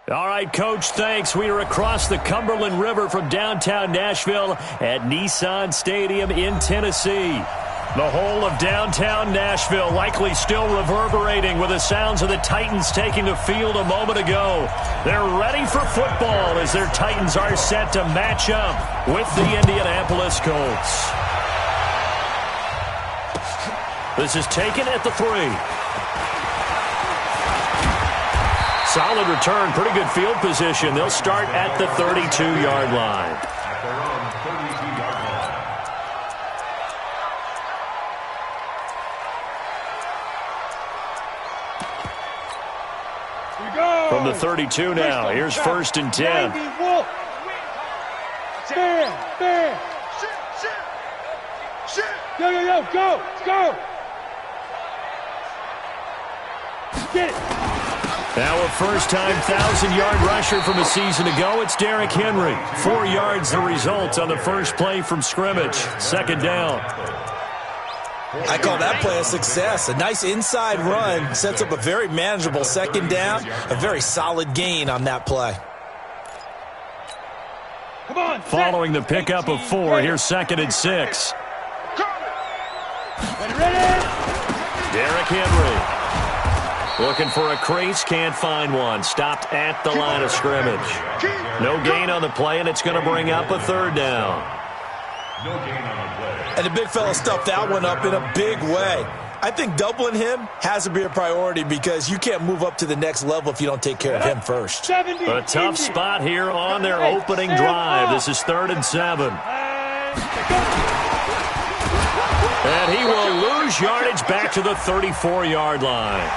All right, Coach, thanks. We are across the Cumberland River from downtown Nashville at Nissan Stadium in Tennessee. The whole of downtown Nashville likely still reverberating with the sounds of the Titans taking the field a moment ago. They're ready for football as their Titans are set to match up with the Indianapolis Colts. This is taken at the 3. Solid return, pretty good field position. They'll start at the 32-yard line. From the 32 now, here's 1st and 10. Go. Get it. Now a first-time 1,000-yard rusher from a season ago. It's Derrick Henry. 4 yards the result on the first play from scrimmage. 2nd down. I call that play a success. A nice inside run sets up a very manageable 2nd down. A very solid gain on that play. Come on. Following the pickup of 4, here's 2nd and 6. Ready. Derrick Henry. Looking for a crease, can't find one. Stopped at the line of scrimmage. No gain on the play, and it's going to bring up a 3rd down. And the big fella stuffed that one up in a big way. I think doubling him has to be a priority because you can't move up to the next level if you don't take care of him first. A tough spot here on their opening drive. This is 3rd and 7. And he will lose yardage back to the 34-yard line.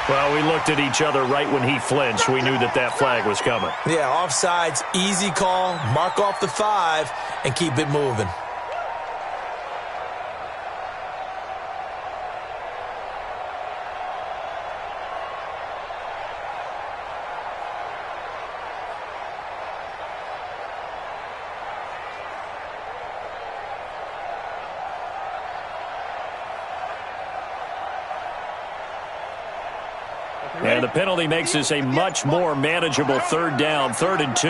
Well, we looked at each other right when he flinched. We knew that flag was coming. Yeah, offsides, easy call, mark off the 5, and keep it moving. And the penalty makes this a much more manageable 3rd down, 3rd and 2.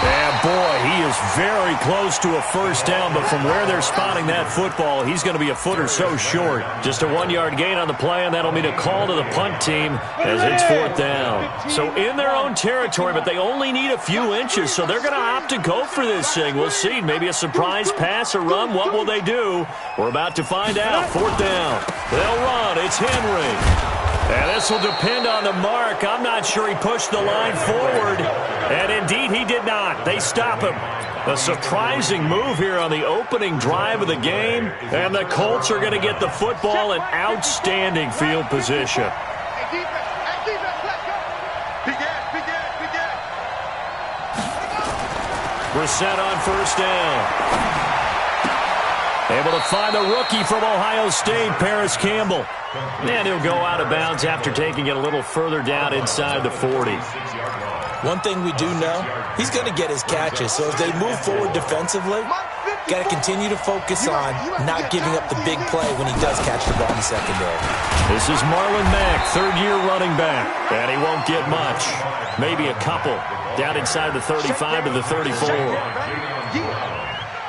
And boy, he is very close to a 1st down, but from where they're spotting that football, he's going to be a foot or so short. Just a 1-yard gain on the play, and that'll mean a call to the punt team as it's 4th down. So in their own territory, but they only need a few inches, so they're going to opt to go for this thing. We'll see. Maybe a surprise pass or run. What will they do? We're about to find out. 4th down. They'll run. It's Henry. And this will depend on the mark. I'm not sure he pushed the line forward. And indeed, he did not. They stop him. A surprising move here on the opening drive of the game. And the Colts are going to get the football in outstanding field position. Brissett on 1st down. Able to find the rookie from Ohio State, Paris Campbell. And he'll go out of bounds after taking it a little further down inside the 40. One thing we do know, he's going to get his catches. So as they move forward defensively, got to continue to focus on not giving up the big play when he does catch the ball in the secondary. This is Marlon Mack, 3rd-year running back. And he won't get much. Maybe a couple. Down inside the 35 to the 34.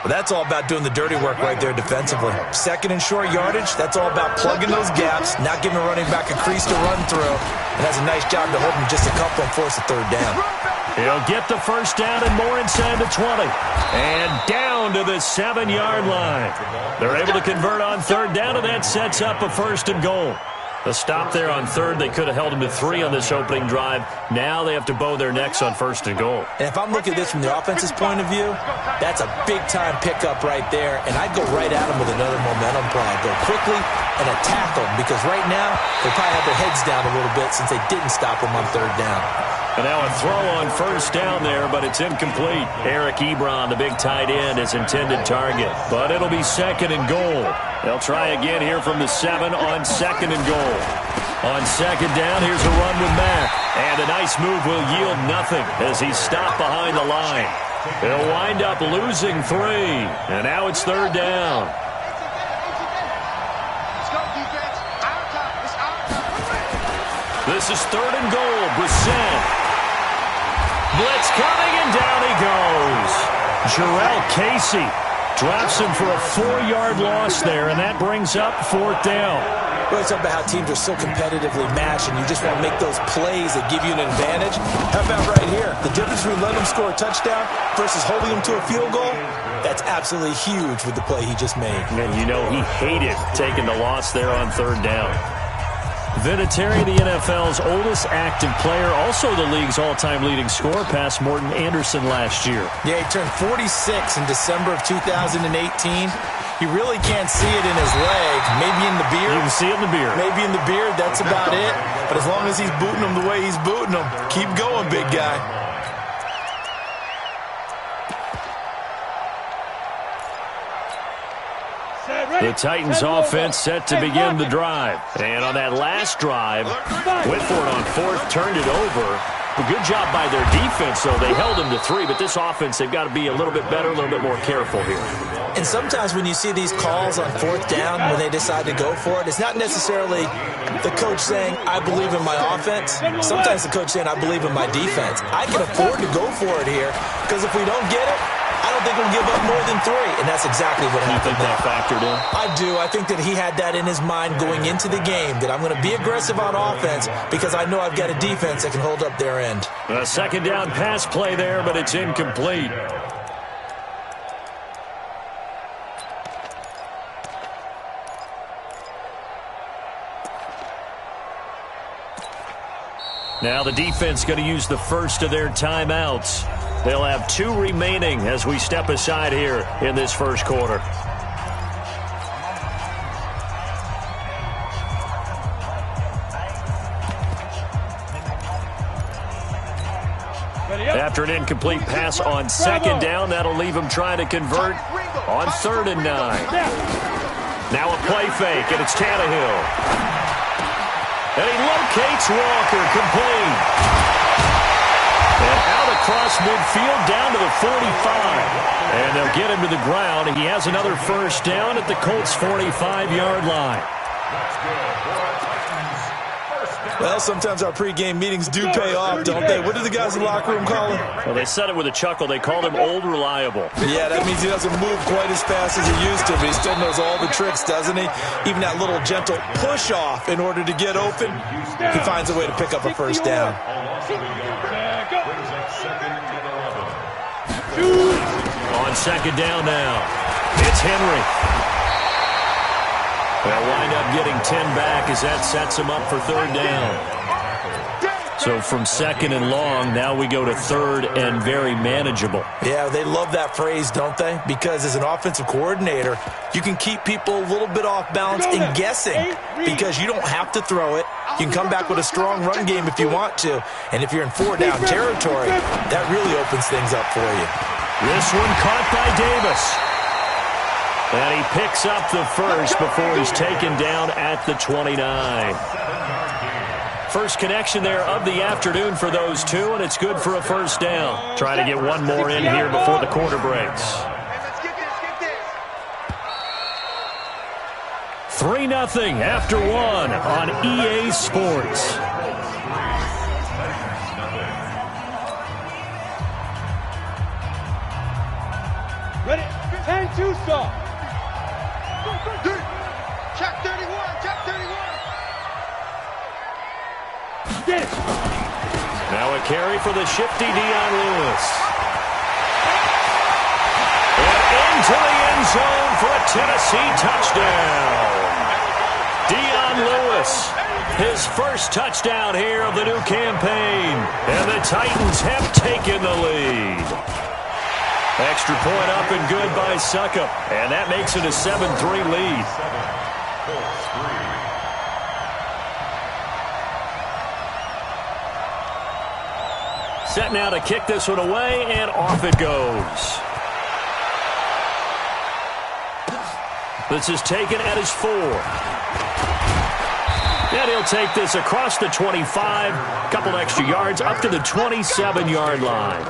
Well, that's all about doing the dirty work right there defensively. 2nd and short yardage, that's all about plugging those gaps, not giving a running back a crease to run through. And has a nice job to hold him just a couple and force a 3rd down. He'll get the 1st down and more inside the 20. And down to the 7-yard line. They're able to convert on 3rd down, and that sets up a 1st and goal. A stop there on 3rd. They could have held him to 3 on this opening drive. Now they have to bow their necks on 1st and goal. And if I'm looking at this from the offense's point of view, that's a big-time pickup right there. And I'd go right at him with another momentum play. I'd go quickly and attack them because right now they probably have their heads down a little bit since they didn't stop them on 3rd down. And now a throw on 1st down there, but it's incomplete. Eric Ebron, the big tight end, is intended target. But it'll be 2nd and goal. They'll try again here from the 7 on 2nd and goal. On 2nd down, here's a run with Mack. And a nice move will yield nothing as he's stopped behind the line. They'll wind up losing 3. And now it's 3rd down. This is 3rd and goal. Brissett. Blitz coming, and down he goes. Jarrell Casey drops him for a 4-yard loss there, and that brings up 4th down. Well, it's about how teams are so competitively matched, and you just want to make those plays that give you an advantage. How about right here? The difference between letting them score a touchdown versus holding them to a field goal, that's absolutely huge with the play he just made. And you know he hated taking the loss there on 3rd down. Vinatieri, the NFL's oldest active player, also the league's all-time leading scorer, past Morton Anderson last year. Yeah, he turned 46 in December of 2018. He really can't see it in his leg. Maybe in the beard. You can see it in the beard. Maybe in the beard. That's about it. But as long as he's booting him the way he's booting him, keep going, big guy. The Titans offense set to begin the drive. And on that last drive, Whitford on 4th turned it over. A good job by their defense, though. They held them to 3, but this offense, they've got to be a little bit better, a little bit more careful here. And sometimes when you see these calls on 4th down, when they decide to go for it, it's not necessarily the coach saying, I believe in my offense. Sometimes the coach saying, I believe in my defense. I can afford to go for it here, because if we don't get it, I don't think we'll give up more than 3, and that's exactly what happened. You think that factored in? I do. I think that he had that in his mind going into the game, that I'm going to be aggressive on offense because I know I've got a defense that can hold up their end. A 2nd down pass play there, but it's incomplete. Now the defense going to use the first of their timeouts. They'll have 2 remaining as we step aside here in this first quarter. After an incomplete pass on 2nd down, that'll leave him trying to convert on 3rd and 9. Now a play fake, and it's Tannehill. And he locates Walker, complete. And out across midfield, down to the 45. And they'll get him to the ground. He has another 1st down at the Colts' 45-yard line. Well, sometimes our pregame meetings do pay off, don't they? What do the guys in the locker room call him? Well, they said it with a chuckle. They called him Old Reliable. Yeah, that means he doesn't move quite as fast as he used to, but he still knows all the tricks, doesn't he? Even that little gentle push-off in order to get open, he finds a way to pick up a 1st down. On 2nd down now, it's Henry. They'll wind up getting 10 back as that sets him up for 3rd down. So from 2nd and long, now we go to 3rd and very manageable. Yeah, they love that phrase, don't they? Because as an offensive coordinator, you can keep people a little bit off balance and guessing because you don't have to throw it. You can come back with a strong run game if you want to. And if you're in 4-down territory, that really opens things up for you. This one caught by Davis. And he picks up the 1st before he's taken down at the 29. First connection there of the afternoon for those 2, and it's good for a 1st down. Trying to get one more in here before the quarter breaks. 3-0 after 1 on EA Sports. Ready? 10-2 stop. Check 31, check 31. Get it. Now a carry for the shifty Dion Lewis. And into the end zone for a Tennessee touchdown. Dion Lewis, his 1st touchdown here of the new campaign. And the Titans have taken the lead. Extra point up and good by Suckup. And that makes it a 7-3 lead. Set now to kick this one away, and off it goes. This is taken at his 4. And he'll take this across the 25, a couple extra yards, up to the 27-yard line.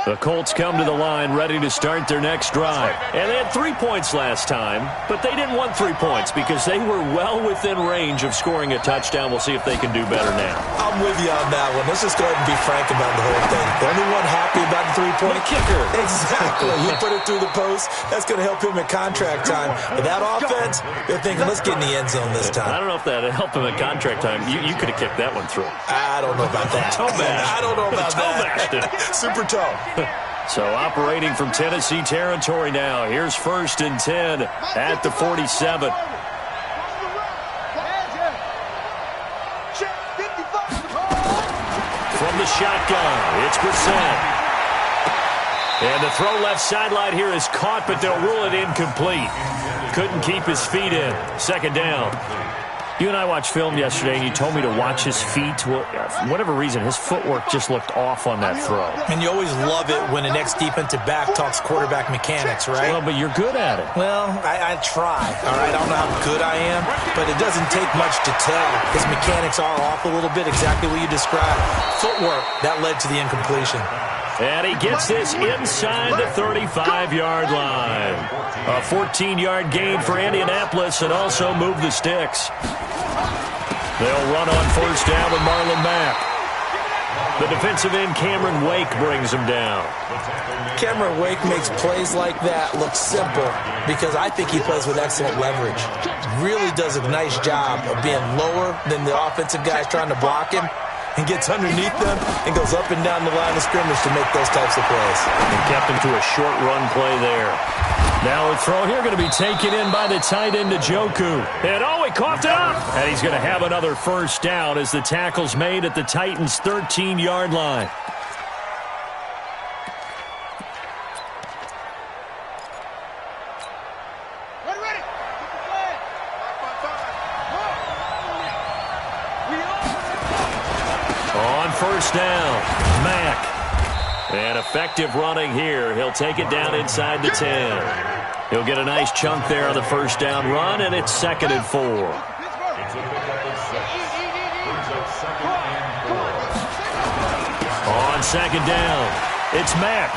The Colts come to the line ready to start their next drive. And they had 3 points last time, but they didn't want 3 points because they were well within range of scoring a touchdown. We'll see if they can do better now. I'm with you on that one. Let's just go ahead and be frank about the whole thing. The only one happy about the 3-point kicker. Exactly. He put it through the post. That's going to help him at contract time. But that offense, they're thinking, let's get in the end zone this time. I don't know if that helped him at contract time. You could have kicked that one through. I don't know about that. Toe bash. I don't know about toe that. Bashed it. Super toe. So operating from Tennessee territory now. Here's 1st and 10 at the 47. From the shotgun, it's Brissett. And the throw left sideline here is caught, but they'll rule it incomplete. Couldn't keep his feet in. 2nd down. You and I watched film yesterday, and you told me to watch his feet. Well, for whatever reason, his footwork just looked off on that throw. And you always love it when the next defensive back talks quarterback mechanics, right? Well, but you're good at it. Well, I try, all right? I don't know how good I am, but it doesn't take much to tell. His mechanics are off a little bit, exactly what you described. Footwork, that led to the incompletion. And he gets this inside the 35-yard line. A 14-yard gain for Indianapolis and also move the sticks. They'll run on 1st down with Marlon Mack. The defensive end, Cameron Wake, brings him down. Cameron Wake makes plays like that look simple because I think he plays with excellent leverage. Really does a nice job of being lower than the offensive guys trying to block him, and gets underneath them and goes up and down the line of scrimmage to make those types of plays. And kept him to a short run play there. Now a throw here going to be taken in by the tight end, Njoku. And he coughed it up. And he's going to have another 1st down as the tackle's made at the Titans' 13-yard line. On 1st down, Mack. And effective running here. He'll take it down inside the 10. He'll get a nice chunk there on the 1st down run, and it's 2nd and 4. On 2nd down, it's Mack.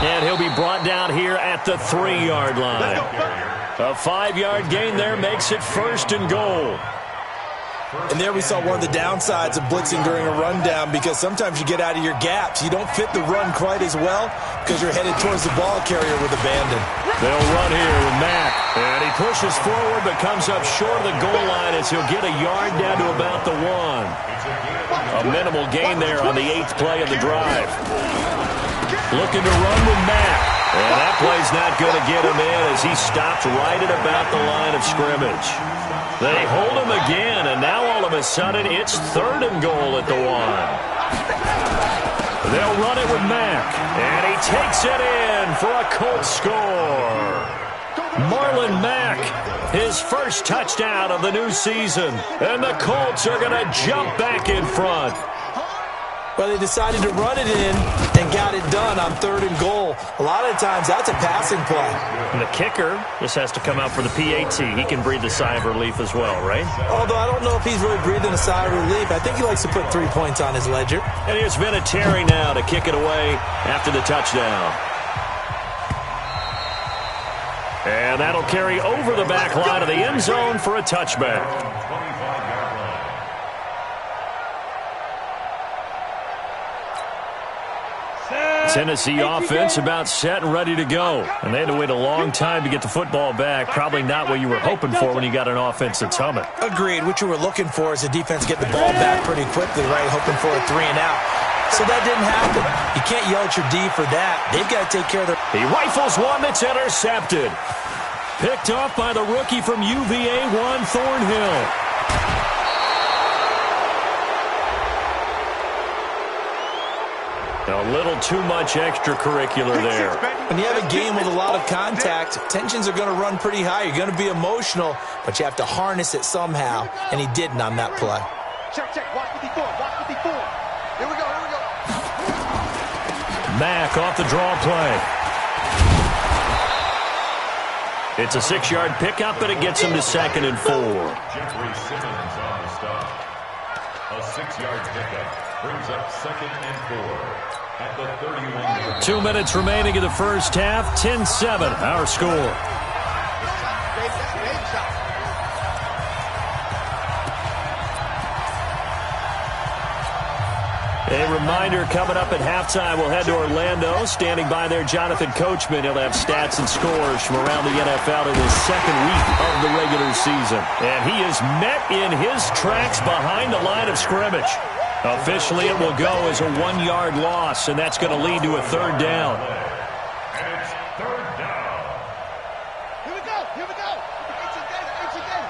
And he'll be brought down here at the 3-yard line. A 5-yard gain there makes it 1st and goal. And there we saw one of the downsides of blitzing during a rundown because sometimes you get out of your gaps. You don't fit the run quite as well because you're headed towards the ball carrier with abandon. They'll run here with Mack. And he pushes forward but comes up short of the goal line as he'll get a yard down to about the 1. A minimal gain there on the 8th play of the drive. Looking to run with Mack. And that play's not going to get him in as he stopped right at about the line of scrimmage. They hold him again, and now all of a sudden it's 3rd and goal at the 1. They'll run it with Mack, and he takes it in for a Colts score. Marlon Mack, his 1st touchdown of the new season, and the Colts are going to jump back in front. Well, they decided to run it in and got it done on 3rd and goal. A lot of times, that's a passing play. And the kicker just has to come out for the PAT. He can breathe a sigh of relief as well, right? Although I don't know if he's really breathing a sigh of relief. I think he likes to put 3 points on his ledger. And here's Vinatieri now to kick it away after the touchdown. And that'll carry over the back line of the end zone for a touchback. Tennessee offense about set and ready to go. And they had to wait a long time to get the football back. Probably not what you were hoping for when you got an offense that's humming. Agreed. What you were looking for is the defense get the ball back pretty quickly, right? Hoping for a 3 and out. So that didn't happen. You can't yell at your D for that. They've got to take care of their... He rifles one that's intercepted. Picked off by the rookie from UVA, Juan Thornhill. A little too much extracurricular there. When you have a game with a lot of contact, tensions are going to run pretty high. You're going to be emotional, but you have to harness it somehow, and he didn't on that play. Check, watch 54, watch 54. Here we go. Mack off the draw play. It's a 6-yard pickup, but it gets him to 2nd and 4. Jeffrey Simmons on the stop. A 6-yard pickup brings up 2nd and 4. At the 31-yard 2 minutes remaining in the first half. 10-7, our score. A reminder, coming up at halftime, we'll head to Orlando. Standing by there, Jonathan Coachman. He'll have stats and scores from around the NFL in his second week of the regular season. And he is met in his tracks behind the line of scrimmage. Officially, it will go as a 1-yard loss, and that's going to lead to a third down. And it's third down. Here we go. Here we go. It's a game.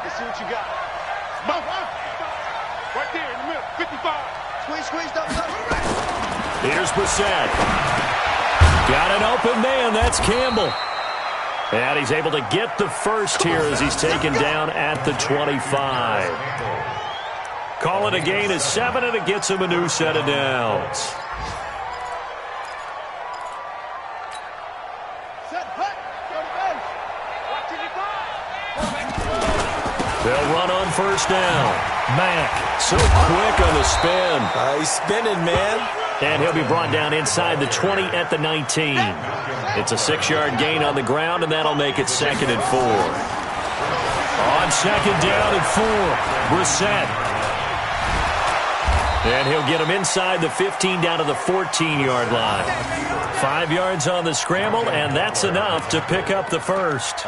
Let's see what you got. Right there in the middle. 55. Squeeze, double. Here's Brissett. Got an open man. That's Campbell. And he's able to get the first here as he's taken down at the 25. Call it a gain of 7, and it gets him a new set of downs. Set, hut. Go to base. They'll run on first down. Mack, so quick on the spin. He's spinning, man. And he'll be brought down inside the 20 at the 19. It's a 6-yard gain on the ground, and that'll make it 2nd and 4. On 2nd down and 4, Brissett. And he'll get him inside the 15 down to the 14-yard line. 5 yards on the scramble, and that's enough to pick up the first.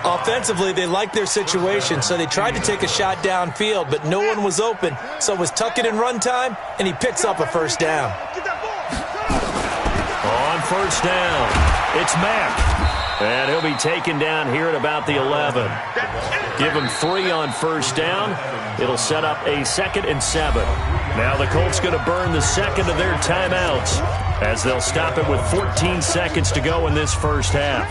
Offensively, they liked their situation, so they tried to take a shot downfield, but no one was open. So it was tuck it in run time, and he picks up a first down. On first down, it's Mack. And he'll be taken down here at about the 11. Give him 3 on first down. It'll set up a 2nd and 7. Now the Colts going to burn the second of their timeouts as they'll stop it with 14 seconds to go in this first half.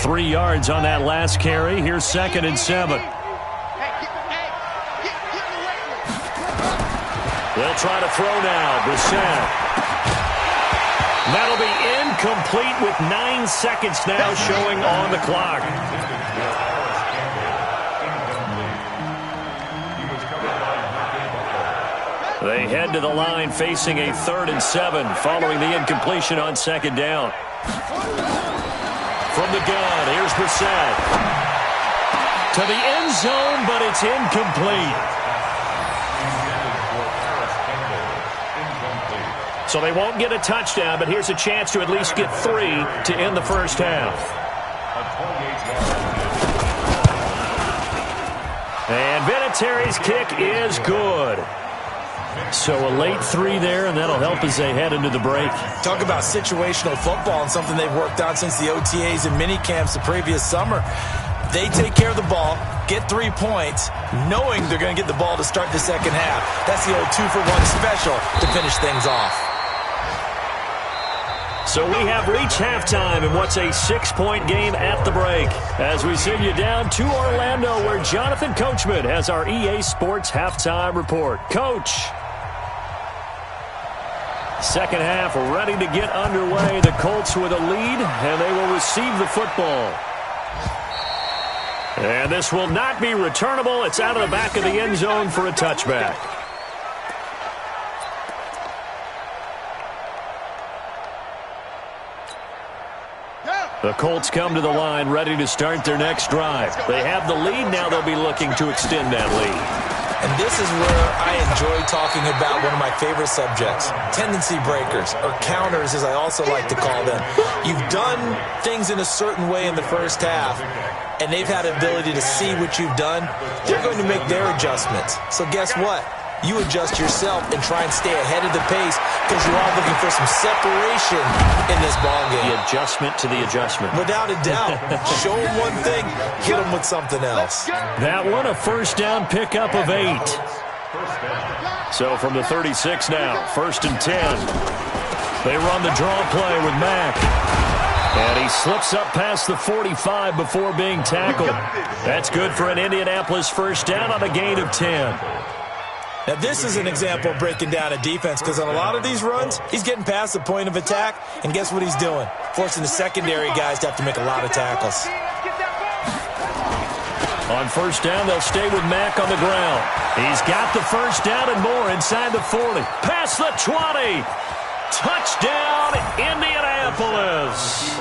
Three yards on that last carry. Here's 2nd and 7. They'll try to throw now. Brissett. That'll be incomplete with 9 seconds now showing on the clock. They head to the line facing a 3rd and 7 following the incompletion on 2nd down. From the gun, here's Brissett. To the end zone, but it's incomplete. So they won't get a touchdown, but here's a chance to at least get 3 to end the first half. And Vinatieri's kick is good. So a late 3 there, and that'll help as they head into the break. Talk about situational football and something they've worked on since the OTAs and mini camps the previous summer. They take care of the ball, get 3 points, knowing they're going to get the ball to start the second half. That's the old 2-for-1 special to finish things off. So we have reached halftime in what's a 6-point game at the break. As we send you down to Orlando, where Jonathan Coachman has our EA Sports halftime report. Coach. Second half ready to get underway. The Colts with a lead, and they will receive the football. And this will not be returnable. It's out of the back of the end zone for a touchback. The Colts come to the line ready to start their next drive. They have the lead. Now they'll be looking to extend that lead. And this is where I enjoy talking about one of my favorite subjects, tendency breakers, or counters as I also like to call them. You've done things in a certain way in the first half, and they've had ability to see what you've done. They're going to make their adjustments. So guess what? You adjust yourself and try and stay ahead of the pace because you're all looking for some separation in this ballgame. The adjustment to the adjustment. Without a doubt. Show them one thing, hit them with something else. That one, a first down pickup of 8. So from the 36 now, 1st and 10. They run the draw play with Mack. And he slips up past the 45 before being tackled. That's good for an Indianapolis first down on a gain of 10. Now, this is an example of breaking down a defense because on a lot of these runs, he's getting past the point of attack, and guess what he's doing? Forcing the secondary guys to have to make a lot of tackles. On first down, they'll stay with Mack on the ground. He's got the first down and more inside the 40. Past the 20. Touchdown, Indianapolis.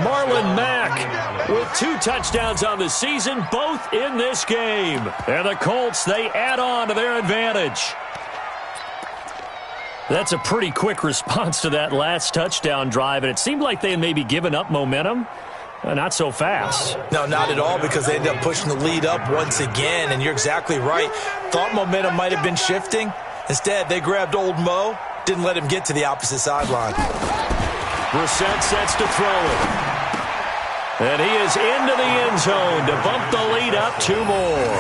Marlon Mack with 2 touchdowns on the season, both in this game. And the Colts, they add on to their advantage. That's a pretty quick response to that last touchdown drive, and it seemed like they had maybe given up momentum. Not so fast. No, not at all, because they ended up pushing the lead up once again, and you're exactly right. Thought momentum might have been shifting. Instead, they grabbed old Mo, didn't let him get to the opposite sideline. Brissett sets to throw it. And he is into the end zone to bump the lead up 2 more.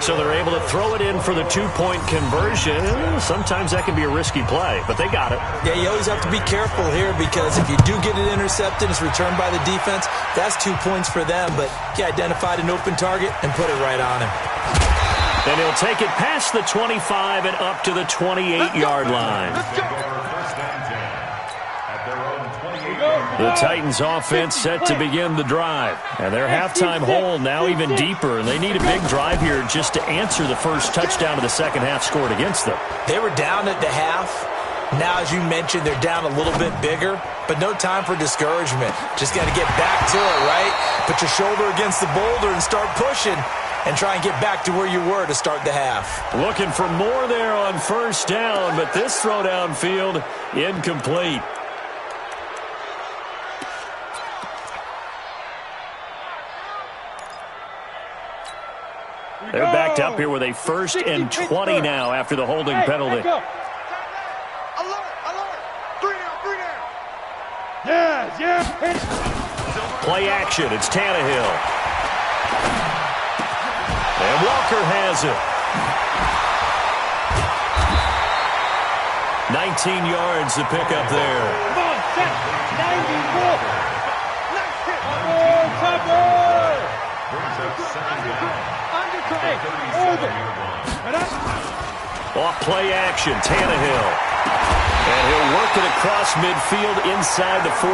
So they're able to throw it in for the 2-point conversion. Sometimes that can be a risky play, but they got it. Yeah, you always have to be careful here because if you do get it intercepted, it's returned by the defense. That's 2 points for them, but he identified an open target and put it right on him. And he'll take it past the 25 and up to the 28-yard line. The Titans offense set to begin the drive. And their halftime hole now even deeper. And they need a big drive here just to answer the first touchdown of the second half scored against them. They were down at the half. Now, as you mentioned, they're down a little bit bigger. But no time for discouragement. Just got to get back to it, right? Put your shoulder against the boulder and start pushing. And try and get back to where you were to start the half. Looking for more there on first down. But this throw downfield, incomplete. They're backed up here with a 1st and 20 now after the holding penalty. Alert! 3 down! Yeah! Play action. It's Tannehill. And Walker has it. 19 yards to pick up there. Come on, set! 94! Nice hit! Off play action, Tannehill. And he'll work it across midfield inside the 45.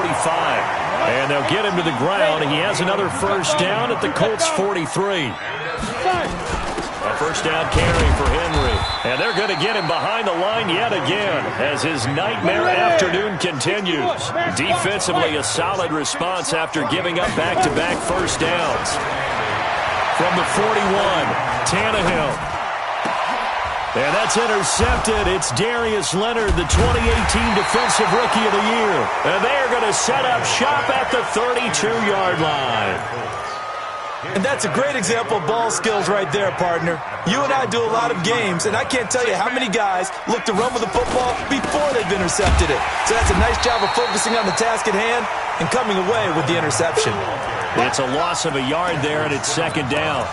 And they'll get him to the ground. He has another first down at the Colts 43. A first down carry for Henry. And they're going to get him behind the line yet again as his nightmare afternoon continues. Defensively, a solid response after giving up back-to-back first downs. From the 41, Tannehill. And that's intercepted. It's Darius Leonard, the 2018 Defensive Rookie of the Year. And they're going to set up shop at the 32-yard line. And that's a great example of ball skills right there, partner. You and I do a lot of games, and I can't tell you how many guys look to run with the football before they've intercepted it. So that's a nice job of focusing on the task at hand and coming away with the interception. It's a loss of a yard there, and it's second down.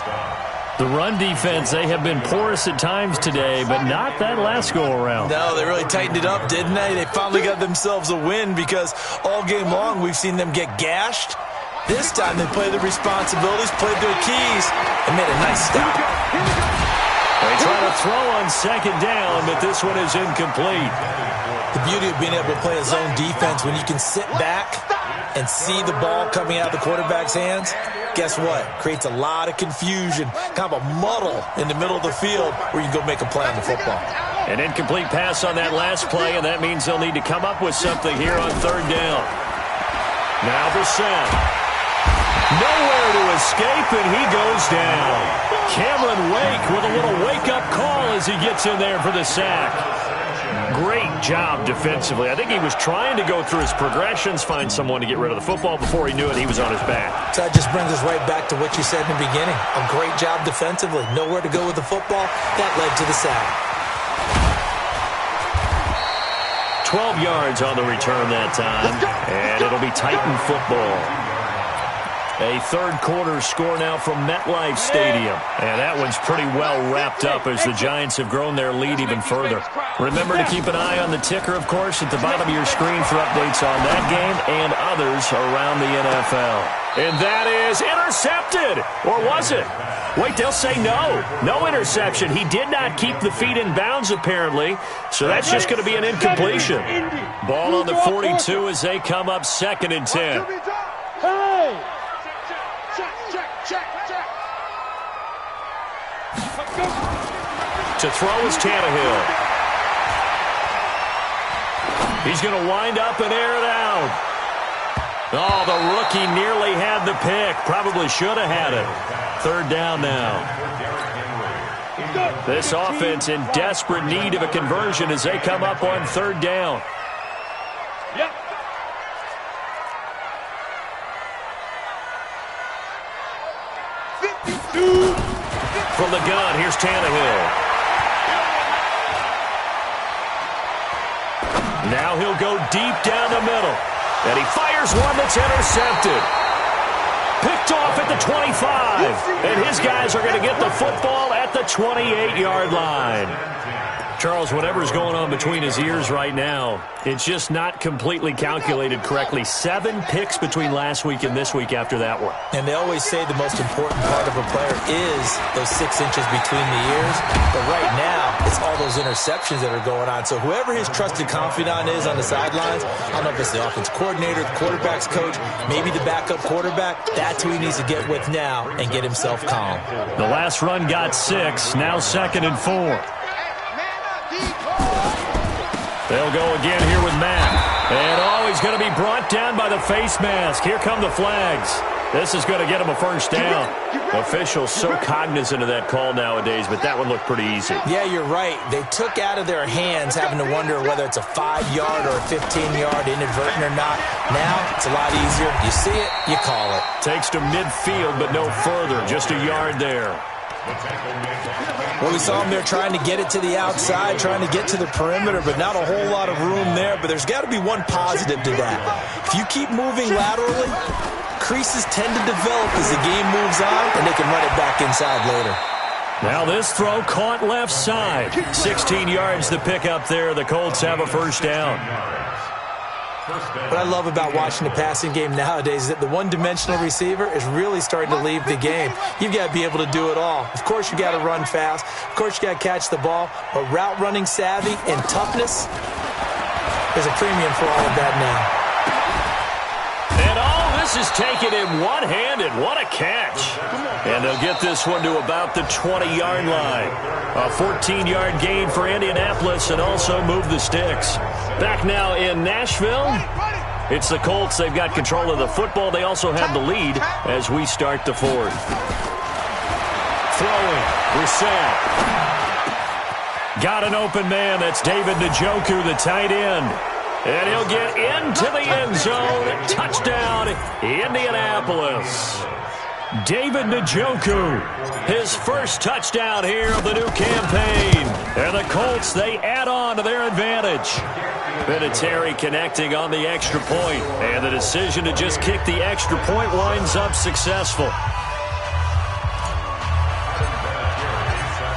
The run defense, they have been porous at times today, but not that last go-around. No, they really tightened it up, didn't they? They finally got themselves a win because all game long we've seen them get gashed. This time they played their responsibilities, played their keys, and made a nice stop. They try to throw on second down, but this one is incomplete. The beauty of being able to play a zone defense when you can sit back and see the ball coming out of the quarterback's hands, guess what? Creates a lot of confusion, kind of a muddle in the middle of the field where you can go make a play on the football. An incomplete pass on that last play, and that means they'll need to come up with something here on third down. Now Brissett. Nowhere to escape, and he goes down. Cameron Wake with a little wake-up call as he gets in there for the sack. Great job defensively. I think he was trying to go through his progressions, find someone to get rid of the football. Before he knew it, he was on his back. So that just brings us right back to what you said in the beginning. A great job defensively. Nowhere to go with the football. That led to the sack. 12 yards on the return that time, and it'll be Titan football. A third quarter score now from MetLife Stadium. And that one's pretty well wrapped up as the Giants have grown their lead even further. Remember to keep an eye on the ticker, of course, at the bottom of your screen for updates on that game and others around the NFL. And that is intercepted. Or was it? Wait, they'll say no. No interception. He did not keep the feet in bounds, apparently. So that's just going to be an incompletion. Ball on the 42 as they come up 2nd and 10. To throw is Tannehill. He's going to wind up and air it out. Oh, the rookie nearly had the pick. Probably should have had it. 3rd down now. This offense in desperate need of a conversion as they come up on 3rd down. From the gun, here's Tannehill. Now he'll go deep down the middle. And he fires one that's intercepted. Picked off at the 25. And his guys are going to get the football at the 28-yard line. Charles, whatever's going on between his ears right now, it's just not completely calculated correctly. 7 picks between last week and this week after that one. And they always say the most important part of a player is those 6 inches between the ears. But right now, it's all those interceptions that are going on. So whoever his trusted confidant is on the sidelines, I don't know if it's the offense coordinator, the quarterback's coach, maybe the backup quarterback, that's who he needs to get with now and get himself calm. The last run got 6, now 2nd and 4. They'll go again here with Matt. And, he's going to be brought down by the face mask. Here come the flags. This is going to get him a 1st down. Officials so cognizant of that call nowadays, but that one looked pretty easy. Yeah, you're right. They took out of their hands having to wonder whether it's a 5-yard or a 15-yard inadvertent or not. Now, it's a lot easier. You see it, you call it. Takes to midfield, but no further. Just a yard there. Well, we saw him there trying to get it to the outside, trying to get to the perimeter, but not a whole lot of room there. But there's got to be one positive to that. If you keep moving laterally, creases tend to develop as the game moves on, and they can run it back inside later. Now this throw caught left side. 16 yards to pick up there. The Colts have a 1st down. What I love about watching the passing game nowadays is that the one-dimensional receiver is really starting to leave the game. You've got to be able to do it all. Of course, you got to run fast. Of course, you got to catch the ball. But route running savvy and toughness, there's a premium for all of that now. And this is taken in one-handed. What a catch. And they'll get this one to about the 20-yard line. A 14-yard gain for Indianapolis and also move the sticks. Back now in Nashville, it's the Colts. They've got control of the football. They also have the lead as we start the 4th. Throwing, Brissett. Got an open man. That's David Njoku, the tight end. And he'll get into the end zone. Touchdown, Indianapolis. David Njoku, his 1st touchdown here of the new campaign. And the Colts, they add on to their advantage. Vinatieri connecting on the extra point. And the decision to just kick the extra point winds up successful.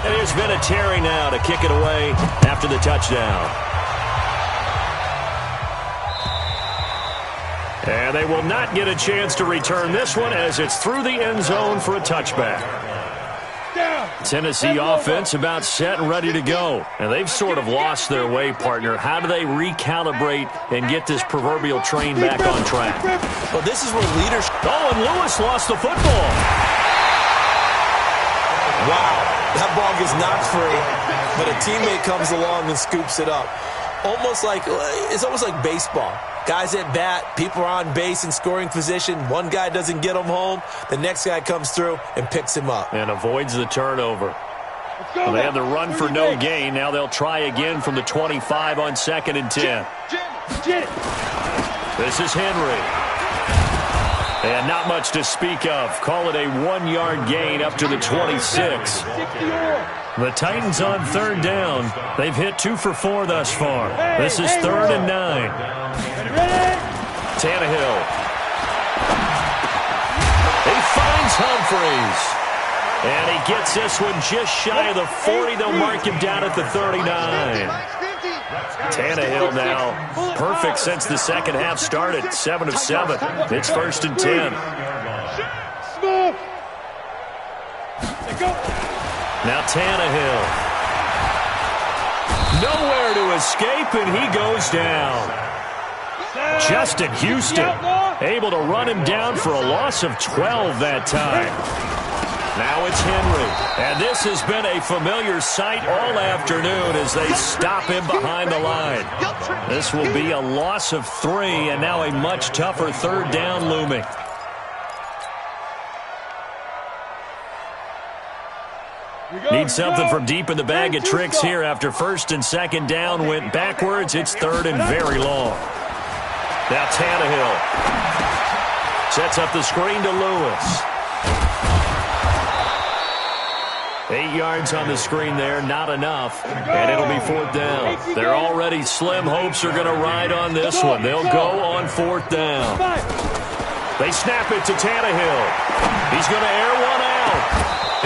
And here's Vinatieri now to kick it away after the touchdown. And they will not get a chance to return this one as it's through the end zone for a touchback. Tennessee offense about set and ready to go. And they've sort of lost their way, partner. How do they recalibrate and get this proverbial train back on track? Well, this is where leaders... Oh, and Lewis lost the football. Wow, that ball gets knocked free, but a teammate comes along and scoops it up. It's almost like baseball. Guys at bat, people are on base in scoring position. One guy doesn't get him home. The next guy comes through and picks him up. And avoids the turnover. Well, they had the run for no gain. Now they'll try again from the 25 on 2nd and 10. This is Henry. And not much to speak of. Call it a 1-yard gain up to the 26. The Titans on 3rd down. They've hit 2 for 4 thus far. This is 3rd and 9. Tannehill. Humphries. And he gets this one just shy of the 40. They'll mark him down at the 39. Tannehill now perfect since the second half started. 7 of 7. It's 1st and 10. Now Tannehill. Nowhere to escape, and he goes down. Justin Houston able to run him down for a loss of 12 that time. Now it's Henry. And this has been a familiar sight all afternoon as they stop him behind the line. This will be a loss of 3, and now a much tougher 3rd down looming. Need something from deep in the bag of tricks here after 1st and 2nd down went backwards. It's 3rd and very long. Now Tannehill sets up the screen to Lewis. 8 yards on the screen there, not enough, and it'll be 4th down. Their already slim hopes are going to ride on this one. They'll go on 4th down. They snap it to Tannehill. He's going to air one out.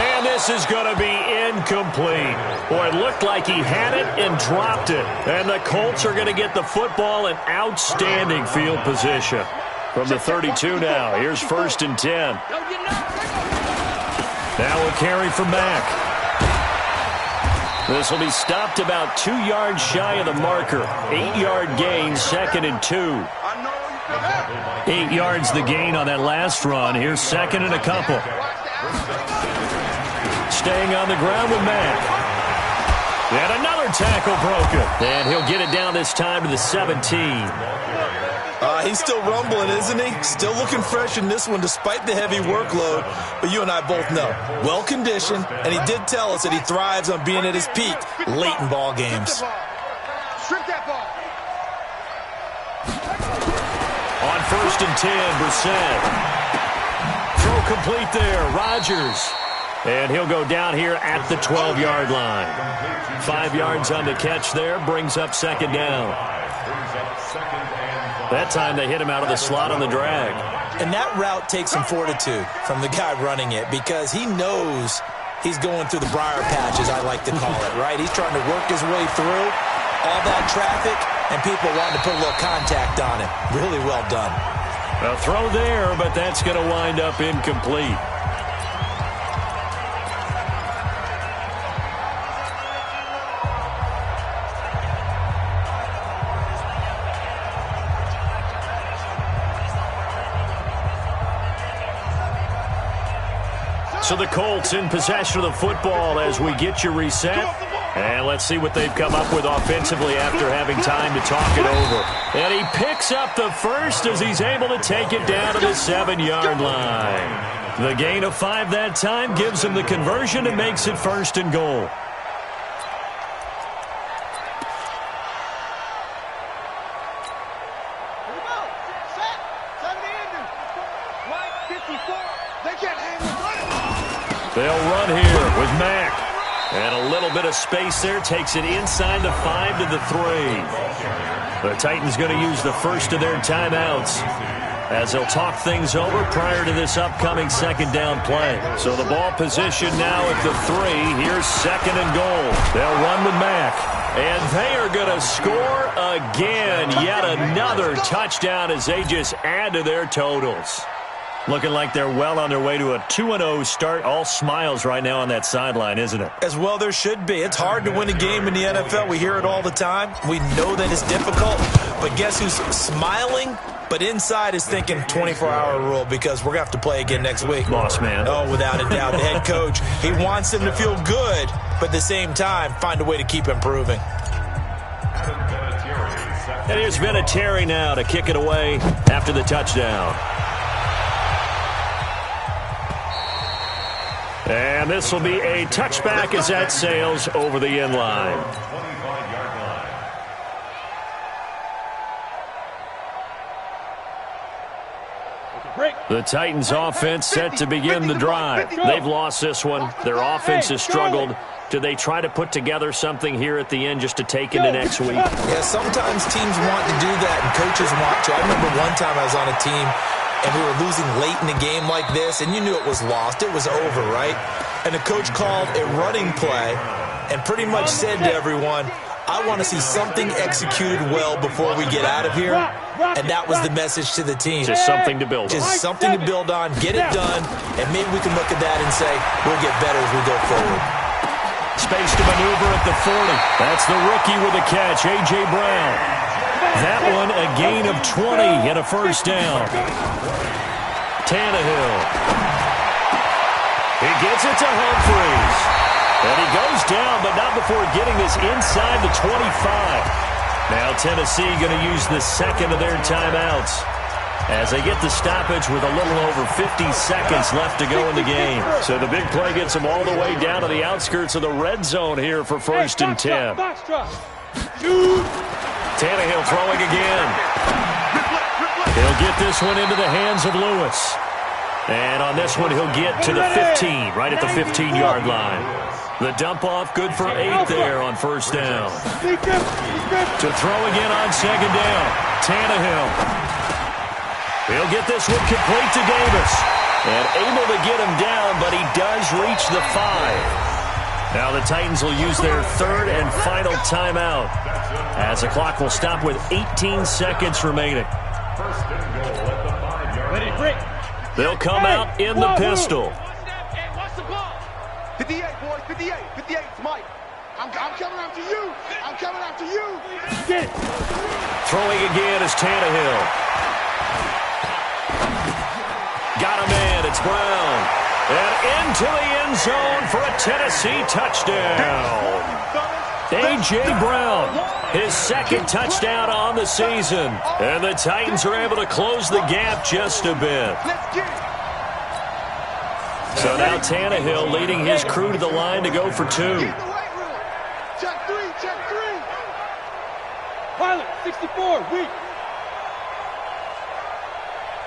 And this is going to be incomplete. Boy, it looked like he had it and dropped it. And the Colts are going to get the football in outstanding field position. From the 32 now, here's 1st and 10. Now a carry from Mack. This will be stopped about 2 yards shy of the marker. 8-yard gain, 2nd and 2. 8 yards the gain on that last run. Here's 2nd and a couple. Staying on the ground with Mack. And another tackle broken. And he'll get it down this time to the 17. He's still rumbling, isn't he? Still looking fresh in this one despite the heavy workload. But you and I both know, well-conditioned, and he did tell us that he thrives on being at his peak late in ball games. Strip that ball. On 1st and 10, Brissett. Throw complete there, Rodgers. And he'll go down here at the 12-yard line. 5 yards on the catch there, brings up 2nd down. That time they hit him out of the slot on the drag. And that route takes some fortitude from the guy running it because he knows he's going through the briar patch, as I like to call it, right? He's trying to work his way through all that traffic, and people wanting to put a little contact on it. Really well done. A throw there, but that's going to wind up incomplete. So the Colts in possession of the football as we get you reset. And let's see what they've come up with offensively after having time to talk it over. And he picks up the first as he's able to take it down to the 7-yard line. The gain of 5 that time gives him the conversion and makes it 1st and goal. They'll run here with Mack. And a little bit of space there. Takes it inside the 5 to the 3. The Titans going to use the first of their timeouts as they'll talk things over prior to this upcoming 2nd down play. So the ball position now at the 3. Here's 2nd and goal. They'll run with Mack. And they are going to score again. Yet another touchdown as they just add to their totals. Looking like they're well on their way to a 2-0 start. All smiles right now on that sideline, isn't it? As well there should be. It's hard to win a game in the NFL. We hear it all the time. We know that it's difficult. But guess who's smiling? But inside is thinking 24-hour rule because we're going to have to play again next week. Boss man. Oh, without a doubt. The head coach, he wants them to feel good, but at the same time, find a way to keep improving. And here's Vinatieri now to kick it away after the touchdown. And this will be a touchback as that sails over the end line. The Titans offense set to begin the drive. They've lost this one. Their offense has struggled. Do they try to put together something here at the end just to take into next week? Yeah, sometimes teams want to do that and coaches want to. I remember one time I was on a team and we were losing late in the game like this, and you knew it was lost. It was over, right? And the coach called a running play and pretty much said to everyone, I want to see something executed well before we get out of here. And that was the message to the team. Just something to build on. Just something to build on, get it done, and maybe we can look at that and say, we'll get better as we go forward. Space to maneuver at the 40. That's the rookie with a catch, A.J. Brown. That one a gain of 20 and a first down. Tannehill. He gets it to Humphries. And he goes down, but not before getting this inside the 25. Now Tennessee going to use the second of their timeouts as they get the stoppage with a little over 50 seconds left to go in the game. So the big play gets them all the way down to the outskirts of the red zone here for 1st and 10. Tannehill throwing again. He'll get this one into the hands of Lewis. And on this one, he'll get to the 15, right at the 15-yard line. The dump-off good for 8 there on first down. To throw again on second down. Tannehill. He'll get this one complete to Davis. And able to get him down, but he does reach the 5. Now the Titans will use their third and final timeout as the clock will stop with 18 seconds remaining. They'll come out in the pistol. 58, boys, 58, 58, it's Mike. I'm coming after you. I'm coming after you. Get it. Throwing again is Tannehill. Got a man, it's Brown. And into the end zone for a Tennessee touchdown. A.J. Brown, his second touchdown on the season. And the Titans are able to close the gap just a bit. So now Tannehill leading his crew to the line to go for 2. Check 3, check 3. Pilot, 64, weak.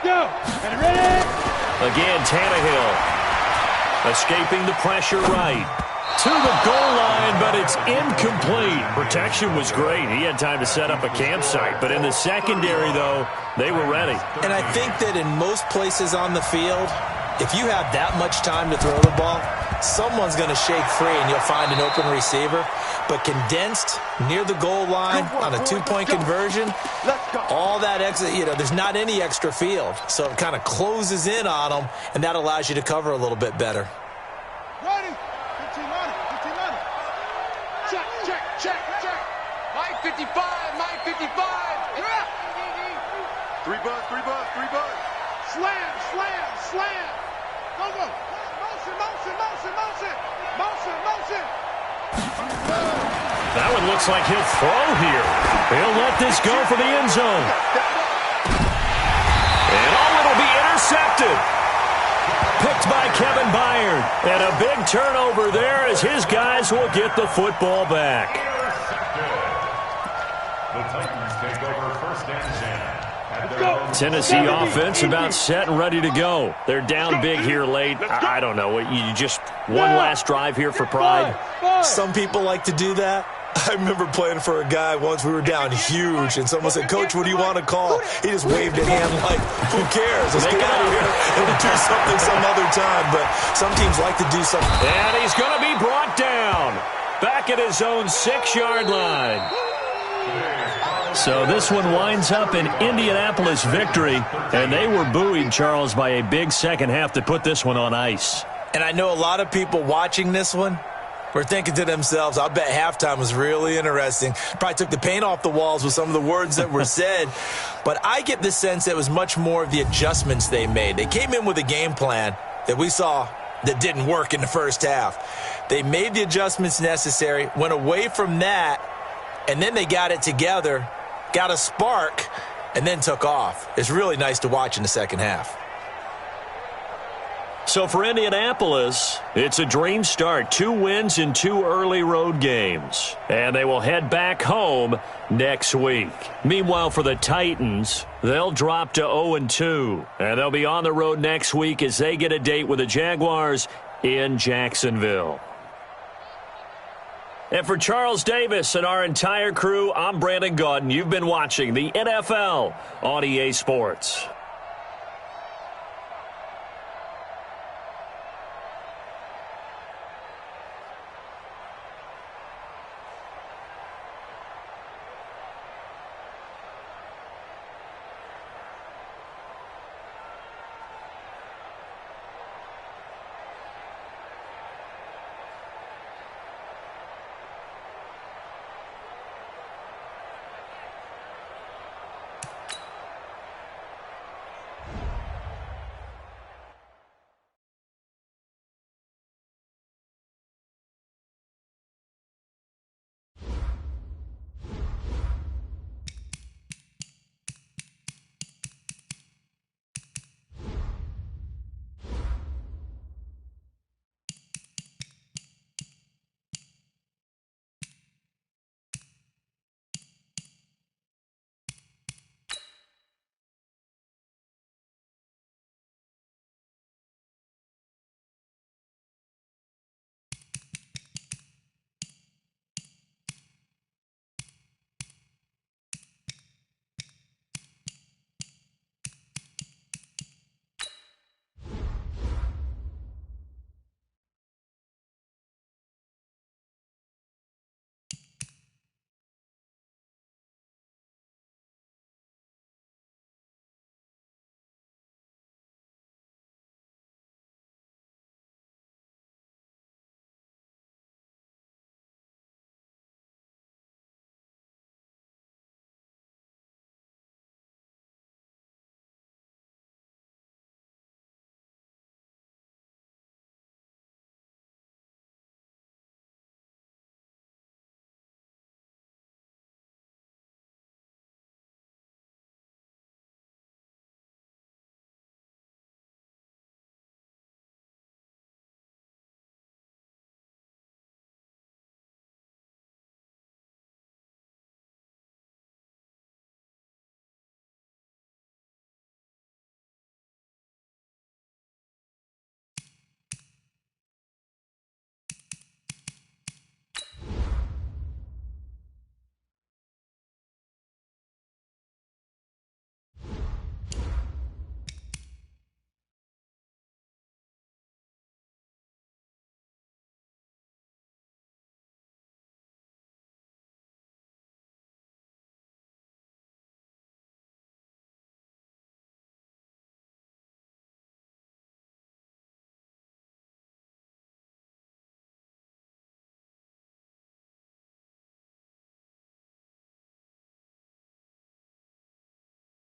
Go, and ready. Again, Tannehill escaping the pressure right. To the goal line, but it's incomplete. Protection was great. He had time to set up a campsite. But in the secondary, though, they were ready. And I think that in most places on the field, if you have that much time to throw the ball, someone's going to shake free and you'll find an open receiver. But condensed near the goal line on a 2-point conversion, all that extra, there's not any extra field. So it kind of closes in on them, and that allows you to cover a little bit better. Ready? 15 money, 15 money. Check, check, check, check. Mike 55, Mike 55. You're up. 3 buzz, 3 buzz, 3 buzz. Slam, slam, slam. Go, go. Motion, motion, motion, motion. Motion, motion. That one looks like he'll throw here. He'll let this go for the end zone. And it'll be intercepted. Picked by Kevin Byard. And a big turnover there as his guys will get the football back. The Titans take over 1st and 10. Tennessee offense about set and ready to go. They're down big here late. I don't know. You just one last drive here for pride? Some people like to do that. I remember playing for a guy once. We were down huge, and someone said, Coach, what do you want to call? He just waved a hand like, who cares? Let's get out of here and we'll do something some other time. But some teams like to do something. And he's going to be brought down back at his own 6-yard line. So this one winds up in Indianapolis victory, and they were buoyed, Charles, by a big second half that put this one on ice. And I know a lot of people watching this one were thinking to themselves, I bet halftime was really interesting. Probably took the paint off the walls with some of the words that were said. But I get the sense it was much more of the adjustments they made. They came in with a game plan that we saw that didn't work in the first half. They made the adjustments necessary, went away from that, and then they got it together, got a spark, and then took off. It's really nice to watch in the second half. So for Indianapolis, it's a dream start. 2 wins in 2 early road games. And they will head back home next week. Meanwhile, for the Titans, they'll drop to 0-2. And they'll be on the road next week as they get a date with the Jaguars in Jacksonville. And for Charles Davis and our entire crew, I'm Brandon Gaudin. You've been watching the NFL on EA Sports.